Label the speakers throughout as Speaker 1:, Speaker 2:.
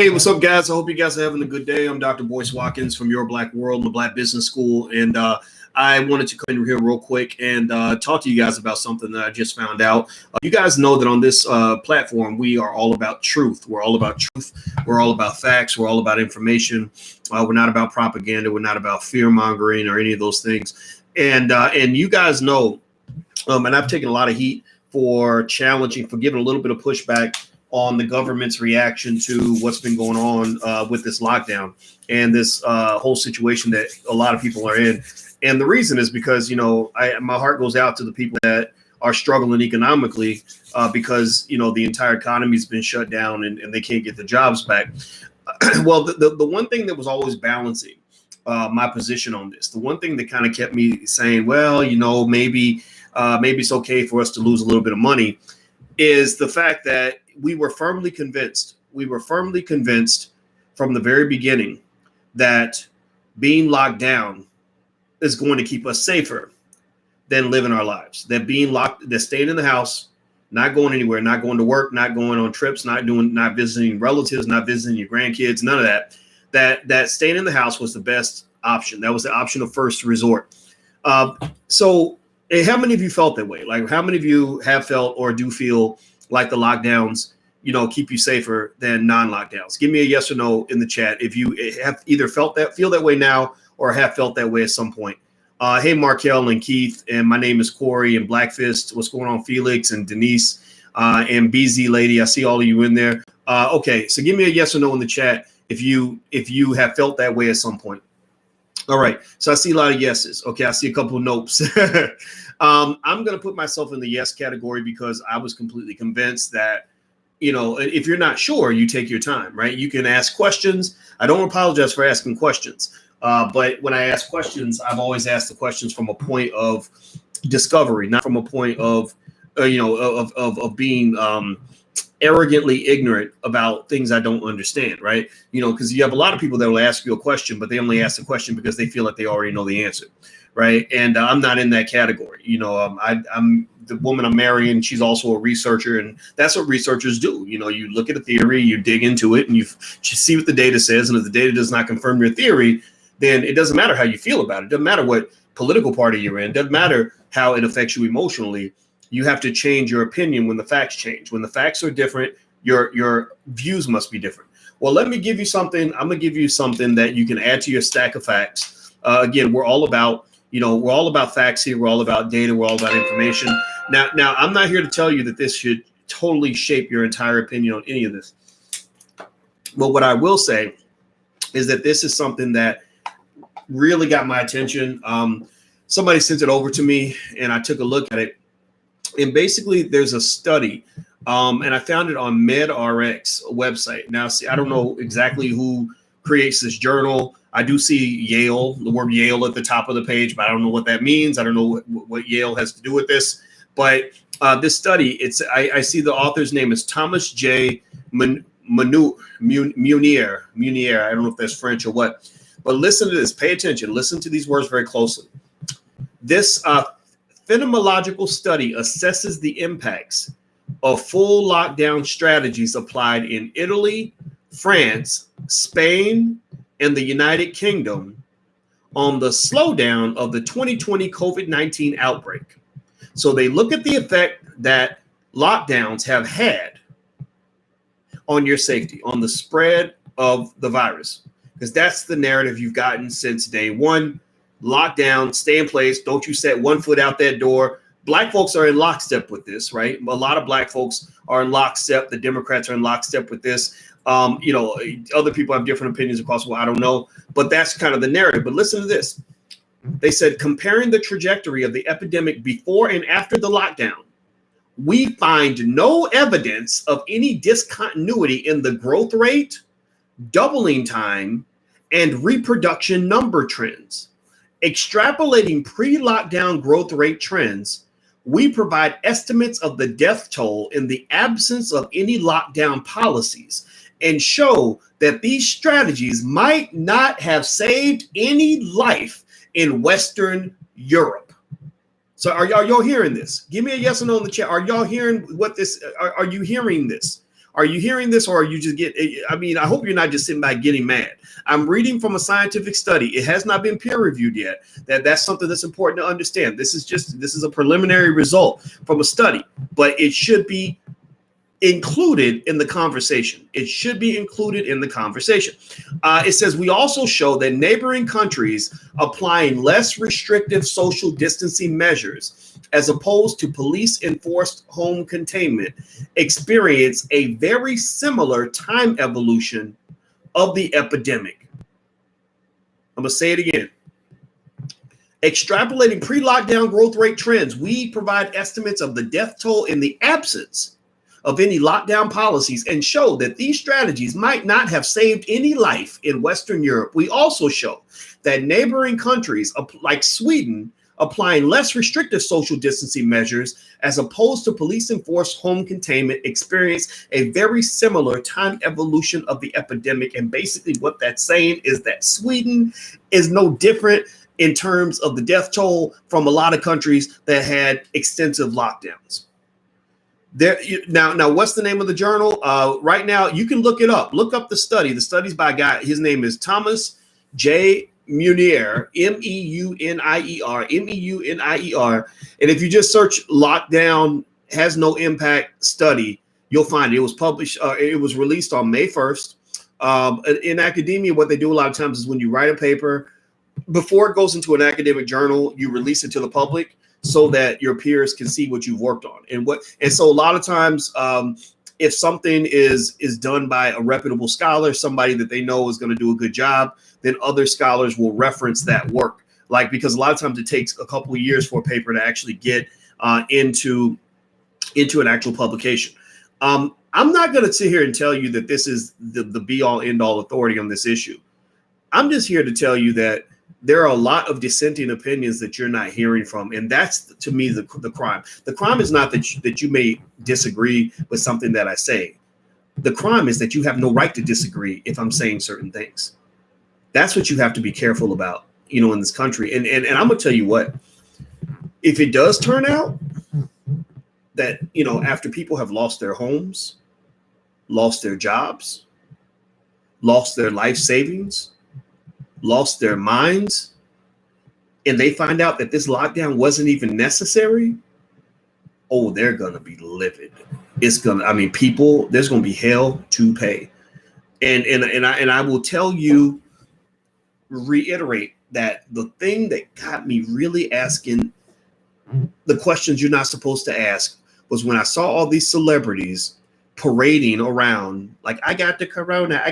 Speaker 1: Hey, what's up, guys? I hope you guys are having a good day. I'm Dr. Boyce Watkins from Your Black World, the Black Business School, and I wanted to come in here real quick and talk to you guys about something that I just found out. You guys know that on this platform, we are all about truth. We're all about truth. We're all about facts. We're all about information. We're not about propaganda. We're not about fear mongering or any of those things. And you guys know, and I've taken a lot of heat for challenging, for giving a little bit of pushback on the government's reaction to what's been going on with this lockdown and this whole situation that a lot of people are in. And the reason is because, my heart goes out to the people that are struggling economically because, the entire economy's been shut down and they can't get the jobs back. Well, the one thing that was always balancing my position on this, the one thing that kind of kept me saying, well, maybe it's okay for us to lose a little bit of money, is the fact that we were firmly convinced from the very beginning that being locked down is going to keep us safer than living our lives. That staying in the house, not going anywhere, not going to work, not going on trips, not visiting relatives, not visiting your grandkids, none of that. That staying in the house was the best option. That was the option of first resort. So how many of you felt that way? Like, how many of you have felt or do feel like the lockdowns, keep you safer than non-lockdowns? Give me a yes or no in the chat if you have either feel that way now or have felt that way at some point. Hey, Markel and Keith, and my name is Corey and Blackfist. What's going on, Felix and Denise and BZ Lady? I see all of you in there. Okay, so give me a yes or no in the chat if you have felt that way at some point. All right, so I see a lot of yeses. Okay, I see a couple of nopes. I'm going to put myself in the yes category because I was completely convinced that, if you're not sure, you take your time, right? You can ask questions. I don't apologize for asking questions. But when I ask questions, I've always asked the questions from a point of discovery, not from a point of, of being arrogantly ignorant about things I don't understand, right? Because you have a lot of people that will ask you a question, but they only ask the question because they feel like they already know the answer, right? And I'm not in that category. I'm the woman I'm marrying. She's also a researcher, and that's what researchers do. You look at a theory, you dig into it, and you see what the data says. And if the data does not confirm your theory, then it doesn't matter how you feel about it. It doesn't matter what political party you're in. It doesn't matter how it affects you emotionally. You have to change your opinion when the facts change. When the facts are different, your views must be different. Well, let me give you something. I'm going to give you something that you can add to your stack of facts. Again, we're all about facts here. We're all about data. We're all about information. Now, I'm not here to tell you that this should totally shape your entire opinion on any of this. But what I will say is that this is something that really got my attention. Somebody sent it over to me, and I took a look at it. And basically, there's a study, and I found it on MedRx website. Now, see, I don't know exactly who creates this journal. I do see Yale, the word Yale at the top of the page, but I don't know what that means. I don't know what Yale has to do with this. But this study, I see the author's name is Thomas J. Munier. I don't know if that's French or what. But listen to this. Pay attention. Listen to these words very closely. This phenomenological study assesses the impacts of full lockdown strategies applied in Italy, France, Spain, and the United Kingdom on the slowdown of the 2020 COVID-19 outbreak. So they look at the effect that lockdowns have had on your safety, on the spread of the virus, because that's the narrative you've gotten since day one. Lockdown, stay in place. Don't you set one foot out that door. Black folks are in lockstep with this, right? A lot of black folks are in lockstep. The Democrats are in lockstep with this. Other people have different opinions across the world. I don't know, but that's kind of the narrative. But listen to this. They said, comparing the trajectory of the epidemic before and after the lockdown, we find no evidence of any discontinuity in the growth rate, doubling time, and reproduction number trends. Extrapolating pre-lockdown growth rate trends, we provide estimates of the death toll in the absence of any lockdown policies and show that these strategies might not have saved any life in Western Europe. So are y'all hearing this? Give me a yes or no in the chat. Are y'all hearing what this? Are you hearing this? Are you hearing this, or are you just I mean, I hope you're not just sitting back getting mad. I'm reading from a scientific study. It has not been peer reviewed yet. That's something that's important to understand. This is a preliminary result from a study, but it should be included in the conversation. It should be included in the conversation. It says we also show that neighboring countries applying less restrictive social distancing measures as opposed to police enforced home containment experience a very similar time evolution of the epidemic. I'm going to say it again. Extrapolating pre-lockdown growth rate trends, we provide estimates of the death toll in the absence of any lockdown policies and show that these strategies might not have saved any life in Western Europe. We also show that neighboring countries like Sweden applying less restrictive social distancing measures as opposed to police enforced home containment experience a very similar time evolution of the epidemic. And basically what that's saying is that Sweden is no different in terms of the death toll from a lot of countries that had extensive lockdowns. Now, what's the name of the journal? Right now, you can look it up. Look up the study. The study's by a guy. His name is Thomas J. Meunier, Meunier, Meunier. And if you just search "lockdown has no impact" study, you'll find it. It was published. It was released on May 1st. In academia, what they do a lot of times is when you write a paper, before it goes into an academic journal, you release it to the public so that your peers can see what you've worked on. And so a lot of times, if something is done by a reputable scholar, somebody that they know is going to do a good job, then other scholars will reference that work. Because a lot of times it takes a couple of years for a paper to actually get into an actual publication. I'm not going to sit here and tell you that this is the be all end all authority on this issue. I'm just here to tell you that there are a lot of dissenting opinions that you're not hearing from. And that's, to me, the crime. The crime is not that you may disagree with something that I say. The crime is that you have no right to disagree if I'm saying certain things. That's what you have to be careful about, in this country. And I'm going to tell you what, if it does turn out that, after people have lost their homes, lost their jobs, lost their life savings, lost their minds, and they find out that this lockdown wasn't even necessary, they're going to be livid. There's going to be hell to pay. And I will tell you, reiterate that the thing that got me really asking the questions you're not supposed to ask was when I saw all these celebrities parading around like, I got the corona.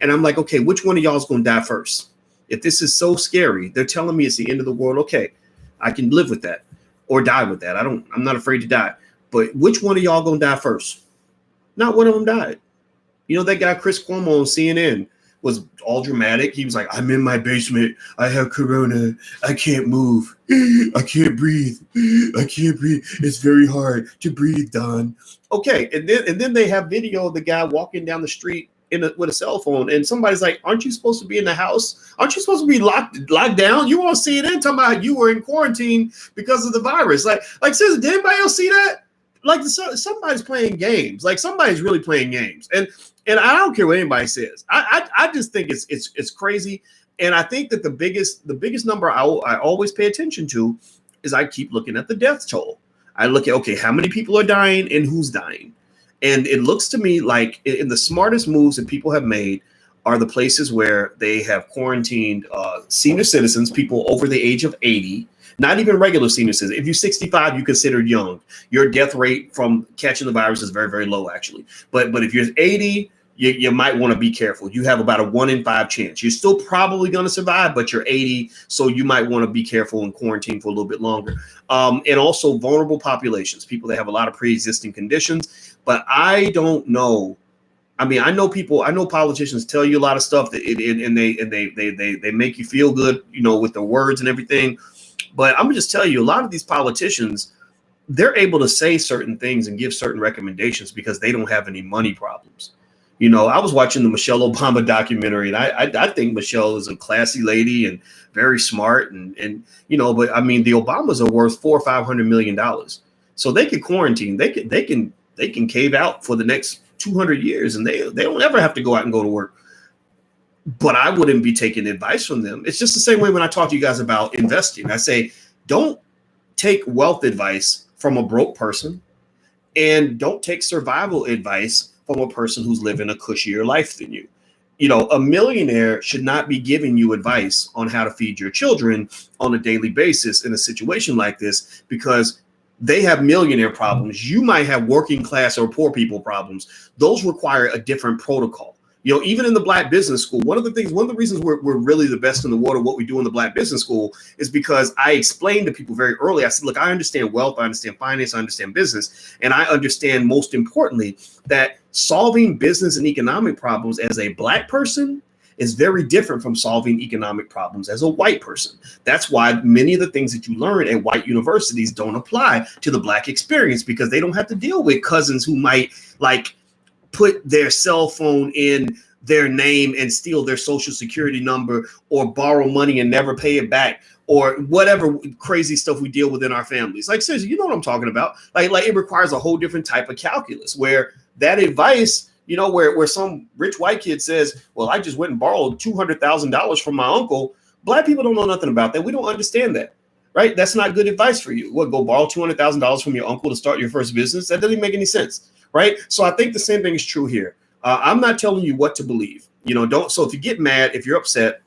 Speaker 1: And I'm like, okay, which one of y'all is going to die first? If this is so scary, they're telling me it's the end of the world. Okay, I can live with that or die with that. I'm not afraid to die. But which one of y'all going to die first? Not one of them died. That guy, Chris Cuomo on CNN, was all dramatic. He was like, I'm in my basement. I have corona. I can't move. I can't breathe. It's very hard to breathe, Don. Okay. And then they have video of the guy walking down the street with a cell phone. And somebody's like, aren't you supposed to be in the house? Aren't you supposed to be locked down? You want to see it in talking about you were in quarantine because of the virus. Like, seriously, did anybody else see that? Like somebody's playing games. Like somebody's really playing games. And I don't care what anybody says. I just think it's crazy. And I think that the biggest number I always pay attention to is I keep looking at the death toll. I look at, okay, how many people are dying and who's dying? And it looks to me like in the smartest moves that people have made are the places where they have quarantined senior citizens, people over the age of 80, not even regular senior citizens. If you're 65, you're considered young. Your death rate from catching the virus is very, very low, actually. But if you're 80, you might want to be careful. You have about a 1 in 5 chance. You're still probably going to survive, but you're 80, so you might want to be careful and quarantine for a little bit longer. And also vulnerable populations, people that have a lot of pre-existing conditions. But I don't know. I mean, I know politicians tell you a lot of stuff that they make you feel good, with their words and everything. But I'm gonna just tell you, a lot of these politicians, they're able to say certain things and give certain recommendations because they don't have any money problems. I was watching the Michelle Obama documentary, and I think Michelle is a classy lady and very smart, and but I mean, the Obamas are worth $400 or $500 million, so they could quarantine. They can cave out for the next 200 years and they don't ever have to go out and go to work. But I wouldn't be taking advice from them. It's just the same way when I talk to you guys about investing. I say, don't take wealth advice from a broke person, and don't take survival advice from a person who's living a cushier life than you. You know, a millionaire should not be giving you advice on how to feed your children on a daily basis in a situation like this, because they have millionaire problems. You might have working class or poor people problems. Those require a different protocol. You know, even in the Black Business School, one of the reasons we're really the best in the world of what we do in the Black Business School is because I explained to people very early. I said, look, I understand wealth, I understand finance, I understand business, and I understand, most importantly, that solving business and economic problems as a Black person is very different from solving economic problems as a white person. That's why many of the things that you learn at white universities don't apply to the Black experience, because they don't have to deal with cousins who might like put their cell phone in their name and steal their social security number, or borrow money and never pay it back, or whatever crazy stuff we deal with in our families. Like, seriously, you know what I'm talking about? Like it requires a whole different type of calculus, where that advice, you know, where some rich white kid says, well, I just went and borrowed $200,000 from my uncle. Black people don't know nothing about that. We don't understand that, right? That's not good advice for you. What, go borrow $200,000 from your uncle to start your first business? That doesn't make any sense. Right. So I think the same thing is true here. I'm not telling you what to believe. You know, don't. So if you get mad, if you're upset,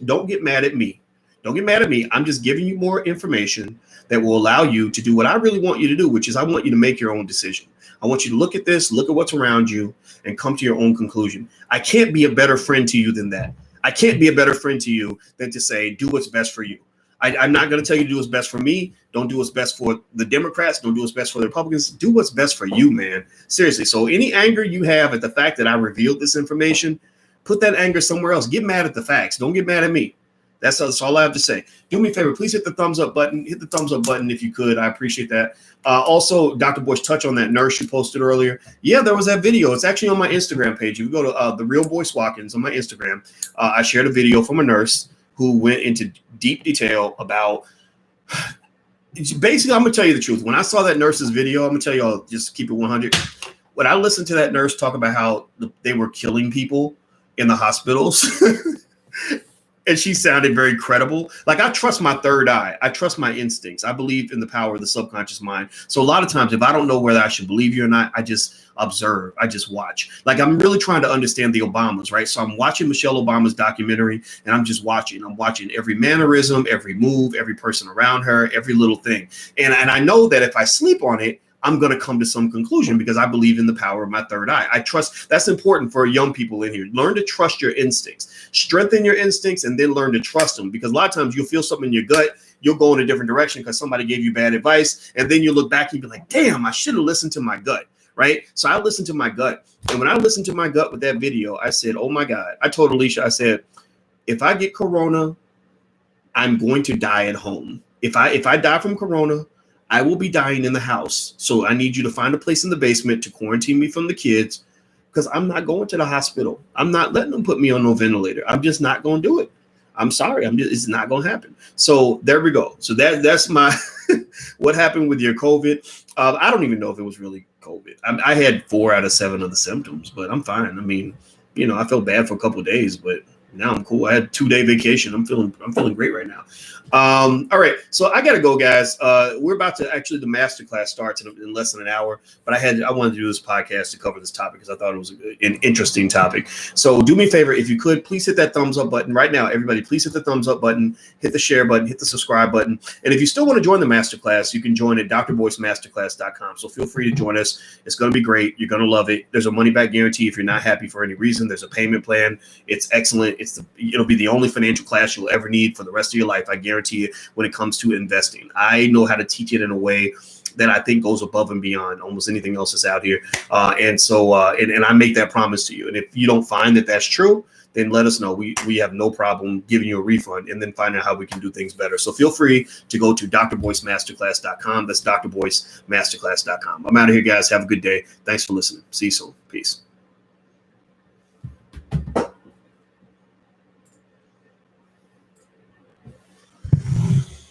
Speaker 1: don't get mad at me. Don't get mad at me. I'm just giving you more information that will allow you to do what I really want you to do, which is I want you to make your own decision. I want you to look at this, look at what's around you, and come to your own conclusion. I can't be a better friend to you than that. I can't be a better friend to you than to say, do what's best for you. I'm not going to tell you to do what's best for me. Don't do what's best for the Democrats. Don't do what's best for the Republicans. Do what's best for you, man. Seriously. So any anger you have at the fact that I revealed this information, put that anger somewhere else. Get mad at the facts. Don't get mad at me. That's all I have to say. Do me a favor. Please hit the thumbs up button. Hit the thumbs up button if you could. I appreciate that. Also, Dr. Boyce, touch on that nurse you posted earlier. Yeah, there was that video. It's actually on my Instagram page. If you go to The Real Boyce Watkins on my Instagram, I shared a video from a nurse who went into deep detail about, basically, I'm going to tell you the truth. When I saw that nurse's video, I'm going to tell you all, just keep it 100. When I listened to that nurse talk about how they were killing people in the hospitals, and she sounded very credible. Like, I trust my third eye. I trust my instincts. I believe in the power of the subconscious mind. So a lot of times, if I don't know whether I should believe you or not, I just observe. I just watch. Like, I'm really trying to understand the Obamas, right? So I'm watching Michelle Obama's documentary, and I'm just watching. I'm watching every mannerism, every move, every person around her, every little thing. And I know that if I sleep on it, I'm going to come to some conclusion, because I believe in the power of my third eye. I trust. That's important for young people in here. Learn to trust your instincts, strengthen your instincts, and then learn to trust them. Because a lot of times you'll feel something in your gut, you'll go in a different direction because somebody gave you bad advice. And then you look back and you be like, damn, I should have listened to my gut. Right. So I listened to my gut. And when I listened to my gut with that video, I said, oh, my God, I told Alicia, I said, if I get corona, I'm going to die at home. If I die from corona, I will be dying in the house. So I need you to find a place in the basement to quarantine me from the kids, because I'm not going to the hospital. I'm not letting them put me on no ventilator. I'm just not going to do it. I'm sorry. It's not going to happen. So there we go. So that's my what happened with your COVID. I don't even know if it was really COVID. I had 4 out of 7 of the symptoms, but I'm fine. I mean, you know, I felt bad for a couple of days, but now I'm cool. I had a 2-day vacation. I'm feeling great right now. All right. So I got to go, guys. We're about to actually, the masterclass starts in less than an hour, but I wanted to do this podcast to cover this topic because I thought it was an interesting topic. So do me a favor. If you could, please hit that thumbs up button right now. Everybody, please hit the thumbs up button, hit the share button, hit the subscribe button. And if you still want to join the masterclass, you can join at drboycemasterclass.com. So feel free to join us. It's going to be great. You're going to love it. There's a money back guarantee if you're not happy for any reason. There's a payment plan. It's excellent. It'll be the only financial class you'll ever need for the rest of your life. I guarantee it. When it comes to investing, I know how to teach it in a way that I think goes above and beyond almost anything else that's out here. And I make that promise to you. And if you don't find that that's true, then let us know. We have no problem giving you a refund and then finding out how we can do things better. So feel free to go to drboycemasterclass.com. That's drboycemasterclass.com. I'm out of here, guys. Have a good day. Thanks for listening. See you soon. Peace.